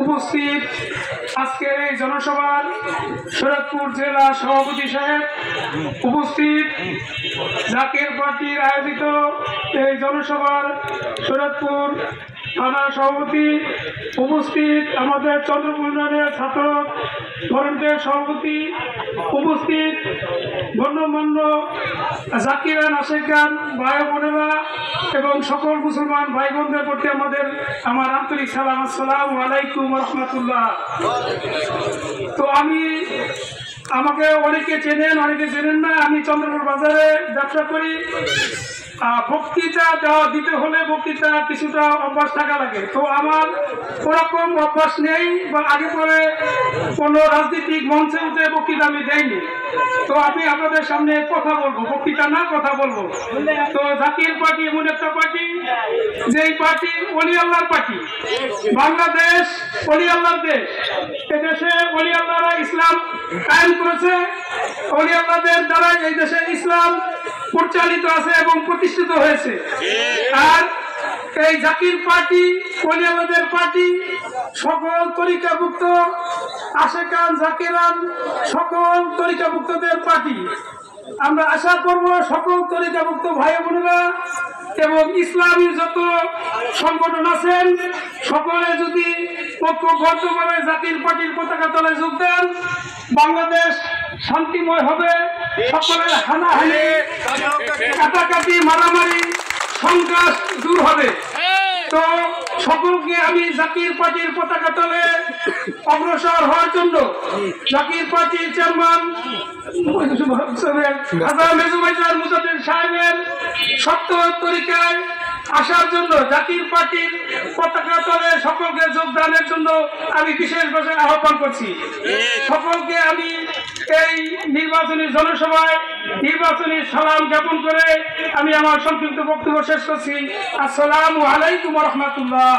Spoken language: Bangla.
উপস্থিত আজকের এই জনসভার শরীয়তপুর জেলা সভাপতি সাহেব, উপস্থিত জাকের পার্টির আয়োজিত এই জনসভার শরীয়তপুর থানা সভাপতি, উপস্থিত আমাদের চন্দ্রপুর ইউনিয়নের ছাত্র ফ্রন্টের সভাপতি, উপস্থিত গণ্যমান্য জাকিরান আশেকান ভাই বোনেরা এবং সকল মুসলমান ভাই বোনদের প্রতি আমার আন্তরিক সালাম। আসসালামু আলাইকুম রহমতুল্লাহ। তো আমাকে অনেকে চেনেন, অনেকে চেনেন না। আমি চন্দ্রপুর বাজারে ব্যবসা করি। বক্তৃতা দিতে হলে বক্তৃতা কিছুটা অভ্যাস থাকা লাগে। তো আমার ওরকম অভ্যাস নেই, বা আগে পরে কোনো রাজনৈতিক মঞ্চে উঠে বক্তৃতা আমি দেয়নি। তো আমি আপনাদের সামনে কথা বলবো, বক্তৃতা না কথা বলবো। তো জাতীয় পার্টি এমন একটা পার্টি, যেই পার্টি ওলি আল্লাহর পার্টি। বাংলাদেশ ওলি আল্লাহর দেশ। এদেশে ওলি আল্লাহরা ইসলাম কায়েম করেছে। ওলি আল্লাহদের দ্বারা এই দেশে ইসলাম পরিচালিত আছে এবং প্রতিষ্ঠিত হয়েছে। আর এই জাকির পার্টি ওলি আল্লাহদের পার্টি, সকল তরিকাভুক্ত আশেকান জাকিরান সকল তরিকাভুক্তদের পার্টি। আমরা আশা করব সকল তরিকাভুক্ত ভাই বোনেরা এবং ইসলামী যত সংগঠন আছেন সকলে যদি ঐক্যবদ্ধভাবে জাতীয় পার্টির পতাকা তলে যোগ দেন, বাংলাদেশ শান্তিময় হবে। সকলের হানাহানি, কাটাকাটি, মারামারি, সন্ত্রাস দূর হবে। তো সকলকে আমি জাতীয় পার্টির পতাকা তলে অগ্রসর হওয়ার জন্য জাতীয় পার্টির চেয়ারম্যান মুজাদ্দিদ সাহেবের সত্য তরিকায় আসার জন্য, জাতীয় পার্টির পতাকা তলে সকলকে যোগদানের জন্য আমি বিশেষভাবে আহ্বান করছি। সকলকে আমি এই নির্বাচনী জনসভায় নির্বাচনী সালাম জ্ঞাপন করে আমি আমার সংক্ষিপ্ত বক্তব্য শেষ করছি। আসসালামু আলাইকুম রহমতুল্লাহ।